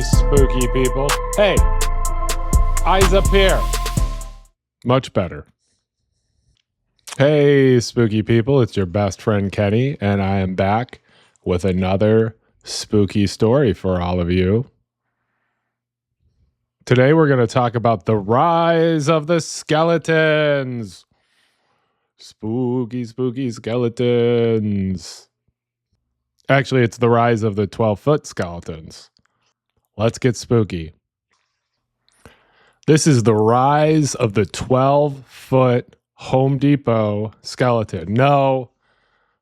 spooky people. Hey, eyes up here. Much better. Hey, spooky people, it's your best friend Kenny, and I am back with another spooky story for all of you. Today we're going to talk about the rise of the skeletons. Spooky, spooky skeletons. Actually, it's the rise of the 12-foot skeletons. Let's get spooky. This is the rise of the 12-foot Home Depot skeleton. No,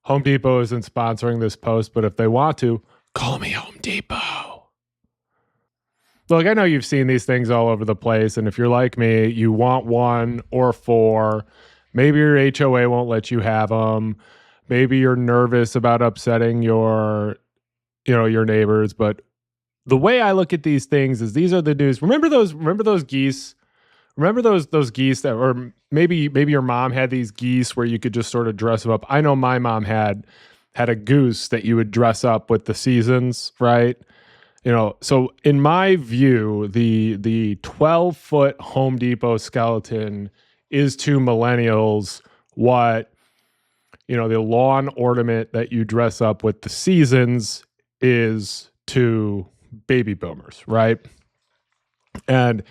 Home Depot isn't sponsoring this post, but if they want to, call me Home Depot. Look, I know you've seen these things all over the place, and if you're like me, you want one or four. Maybe your HOA won't let you have them. Maybe you're nervous about upsetting your neighbors, but the way I look at these things is these are the news. Remember those geese? Remember those geese that, or maybe your mom had these geese where you could just sort of dress them up. I know my mom had a goose that you would dress up with the seasons, right? So in my view, the 12-foot Home Depot skeleton is to millennials what the lawn ornament that you dress up with the seasons is to baby boomers, right? And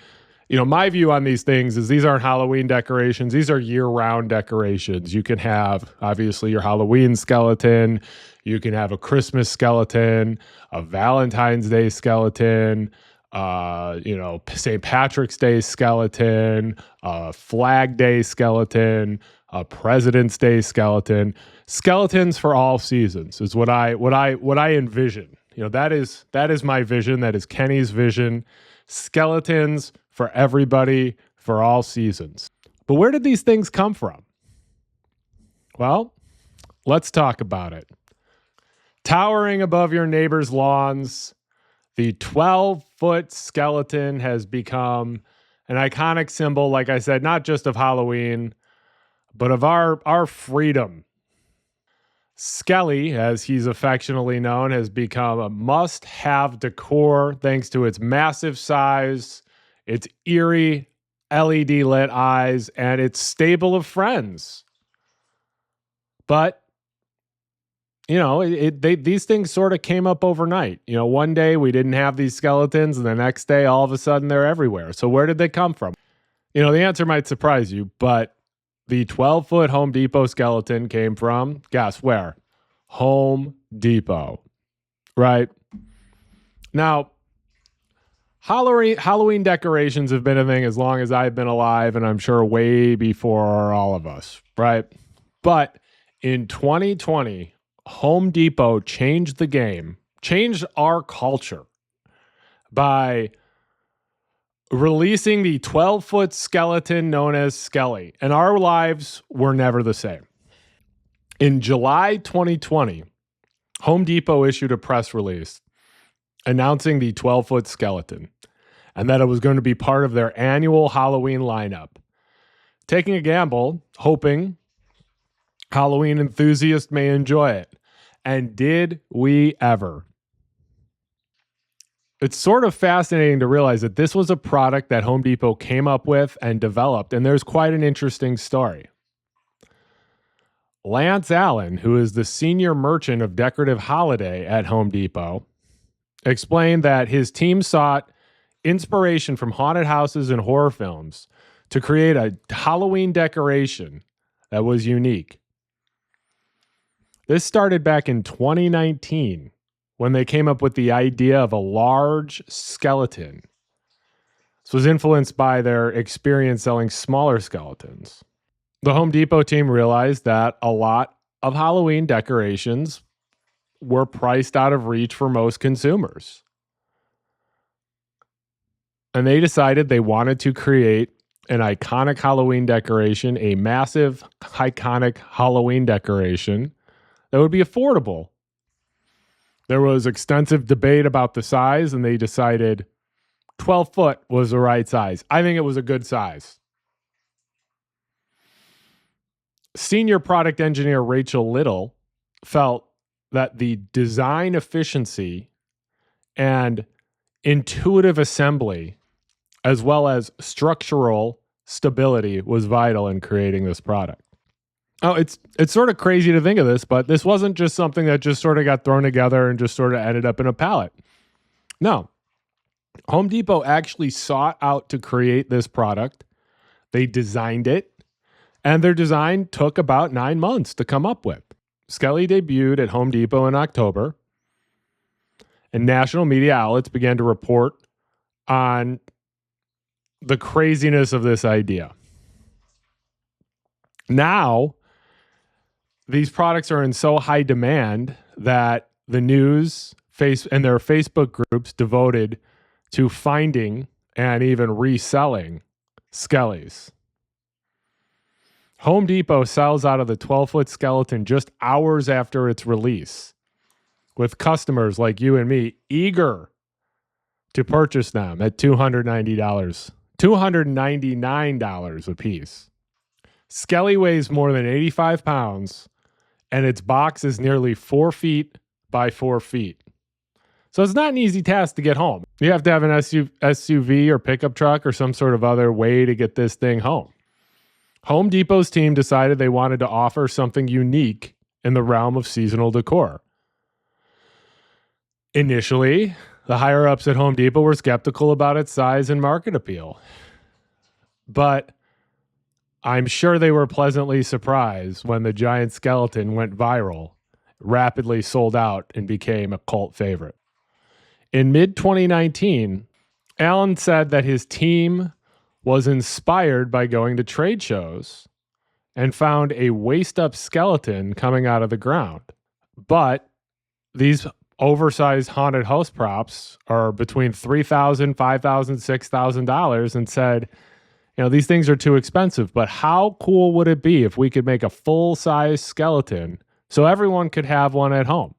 my view on these things is these aren't Halloween decorations. These are year-round decorations. You can have, obviously, your Halloween skeleton. You can have a Christmas skeleton, a Valentine's Day skeleton, St. Patrick's Day skeleton, a Flag Day skeleton, a President's Day skeleton. Skeletons for all seasons is what I envision. That is my vision. That is Kenny's vision. Skeletons for everybody, for all seasons. But where did these things come from? Well, let's talk about it. Towering above your neighbor's lawns, the 12-foot skeleton has become an iconic symbol, like I said, not just of Halloween, but of our freedom. Skelly, as he's affectionately known, has become a must-have decor thanks to its massive size, its eerie LED-lit eyes, and its stable of friends. But these things sort of came up overnight. One day we didn't have these skeletons, and the next day, all of a sudden, they're everywhere. So where did they come from? The answer might surprise you, but the 12-foot Home Depot skeleton came from, guess where? Home Depot, right? Now, Halloween decorations have been a thing as long as I've been alive, and I'm sure way before all of us, right? But in 2020, Home Depot changed the game, changed our culture by releasing the 12-foot skeleton known as Skelly, and our lives were never the same. In July 2020, Home Depot issued a press release announcing the 12-foot skeleton and that it was going to be part of their annual Halloween lineup. Taking a gamble, hoping Halloween enthusiasts may enjoy it. And did we ever? It's sort of fascinating to realize that this was a product that Home Depot came up with and developed, and there's quite an interesting story. Lance Allen, who is the senior merchant of decorative holiday at Home Depot, explained that his team sought inspiration from haunted houses and horror films to create a Halloween decoration that was unique. This started back in 2019 when they came up with the idea of a large skeleton. This was influenced by their experience selling smaller skeletons. The Home Depot team realized that a lot of Halloween decorations were priced out of reach for most consumers. And they decided they wanted to create an iconic Halloween decoration, a massive, iconic Halloween decoration that would be affordable. There was extensive debate about the size, and they decided 12 foot was the right size. I think it was a good size. Senior product engineer Rachel Little felt that the design efficiency and intuitive assembly, as well as structural stability was vital in creating this product. Oh, it's sort of crazy to think of this, but this wasn't just something that just sort of got thrown together and just sort of ended up in a pallet. No. Home Depot actually sought out to create this product. They designed it, and their design took about 9 months to come up with. Skelly debuted at Home Depot in October, and national media outlets began to report on the craziness of this idea. Now, these products are in so high demand that the news and their Facebook groups devoted to finding and even reselling Skellys. Home Depot sells out of the 12-foot skeleton just hours after its release, with customers like you and me eager to purchase them at $299 a piece. Skelly weighs more than 85 pounds, and its box is nearly 4 feet by 4 feet. So it's not an easy task to get home. You have to have an SUV or pickup truck or some sort of other way to get this thing home. Home Depot's team decided they wanted to offer something unique in the realm of seasonal decor. Initially, the higher-ups at Home Depot were skeptical about its size and market appeal. But I'm sure they were pleasantly surprised when the giant skeleton went viral, rapidly sold out, and became a cult favorite. In mid-2019, Allen said that his team was inspired by going to trade shows and found a waist-up skeleton coming out of the ground. But these oversized haunted house props are between $3,000, $5,000, $6,000, and said, these things are too expensive, but how cool would it be if we could make a full-size skeleton so everyone could have one at home?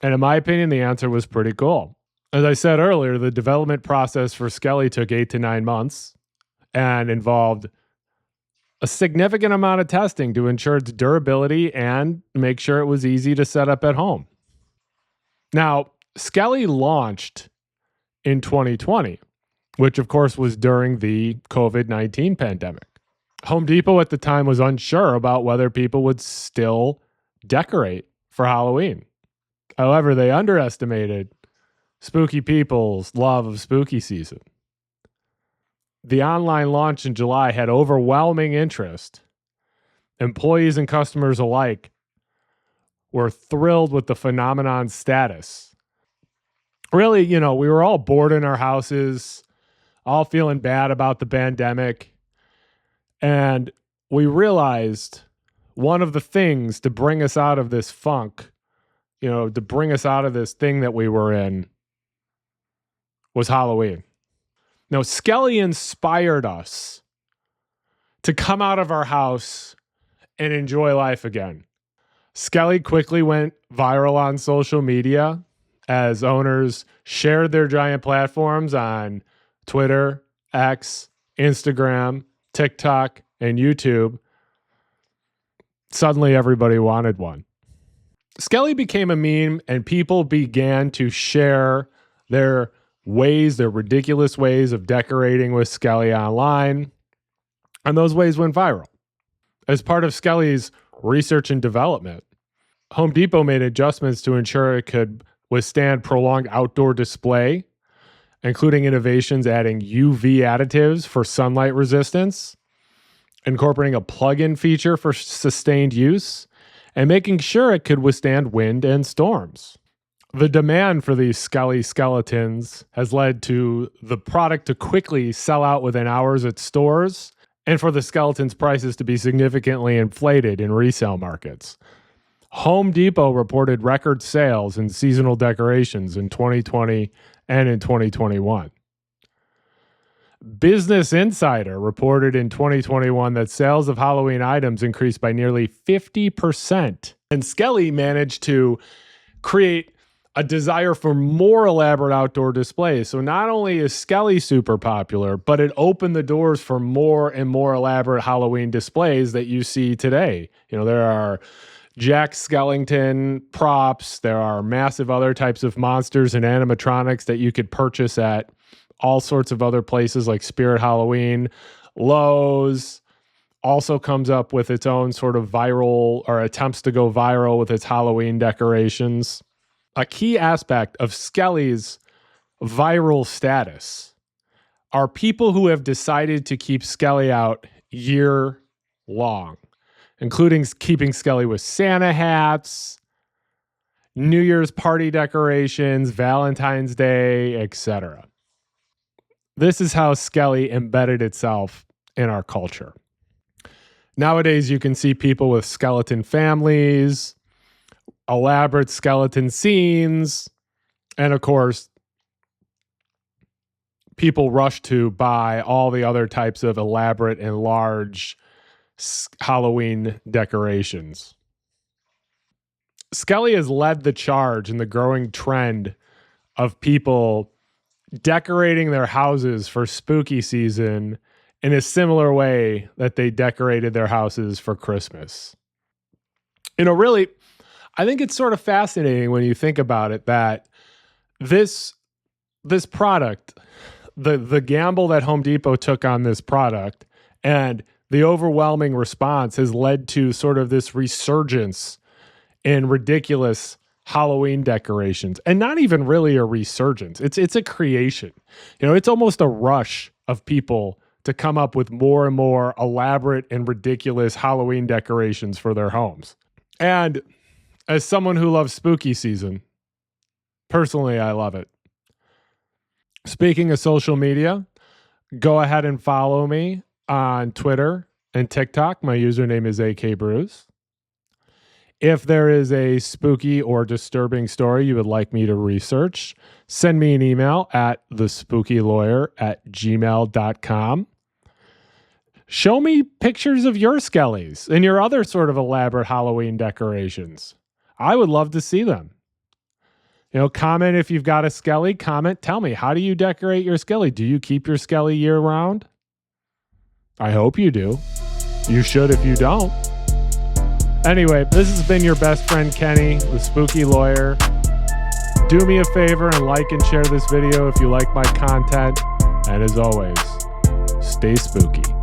And in my opinion, the answer was pretty cool. As I said earlier, the development process for Skelly took 8 to 9 months and involved a significant amount of testing to ensure its durability and make sure it was easy to set up at home. Now, Skelly launched in 2020, which of course was during the COVID-19 pandemic. Home Depot at the time was unsure about whether people would still decorate for Halloween. However, they underestimated spooky people's love of spooky season. The online launch in July had overwhelming interest. Employees and customers alike were thrilled with the phenomenon's status. Really, we were all bored in our houses, all feeling bad about the pandemic. And we realized one of the things to bring us out of this funk, to bring us out of this thing that we were in, was Halloween. Now, Skelly inspired us to come out of our house and enjoy life again. Skelly quickly went viral on social media as owners shared their giant platforms on Twitter, X, Instagram, TikTok, and YouTube. Suddenly, everybody wanted one. Skelly became a meme, and people began to share their ridiculous ways of decorating with Skelly online, and those ways went viral. As part of Skelly's research and development, Home Depot made adjustments to ensure it could withstand prolonged outdoor display, including innovations adding UV additives for sunlight resistance, incorporating a plug-in feature for sustained use, and making sure it could withstand wind and storms. The demand for these Skelly skeletons has led to the product to quickly sell out within hours at stores and for the skeletons' prices to be significantly inflated in resale markets. Home Depot reported record sales in seasonal decorations in 2020 and in 2021. Business Insider reported in 2021 that sales of Halloween items increased by nearly 50%. And Skelly managed to create a desire for more elaborate outdoor displays. So not only is Skelly super popular, but it opened the doors for more and more elaborate Halloween displays that you see today. There are Jack Skellington props. There are massive other types of monsters and animatronics that you could purchase at all sorts of other places like Spirit Halloween. Lowe's also comes up with its own sort of viral, or attempts to go viral with its Halloween decorations. A key aspect of Skelly's viral status are people who have decided to keep Skelly out year long, including keeping Skelly with Santa hats, New Year's party decorations, Valentine's Day, etc. This is how Skelly embedded itself in our culture. Nowadays, you can see people with skeleton families, elaborate skeleton scenes, and of course, people rush to buy all the other types of elaborate and large Halloween decorations. Skelly has led the charge in the growing trend of people decorating their houses for spooky season in a similar way that they decorated their houses for Christmas. Really, I think it's sort of fascinating when you think about it that this product, the gamble that Home Depot took on this product and the overwhelming response has led to sort of this resurgence in ridiculous Halloween decorations, and not even really a resurgence. It's a creation. It's almost a rush of people to come up with more and more elaborate and ridiculous Halloween decorations for their homes. And as someone who loves spooky season, personally, I love it. Speaking of social media, go ahead and follow me on Twitter and TikTok. My username is AKBrews. If there is a spooky or disturbing story you would like me to research, send me an email at thespookylawyer@gmail.com. Show me pictures of your Skellys and your other sort of elaborate Halloween decorations. I would love to see them. Comment if you've got a Skelly. Comment, tell me, how do you decorate your Skelly? Do you keep your Skelly year round? I hope you do. You should if you don't. Anyway, this has been your best friend Kenny, the Spooky Lawyer. Do me a favor and like and share this video if you like my content. And as always, stay spooky.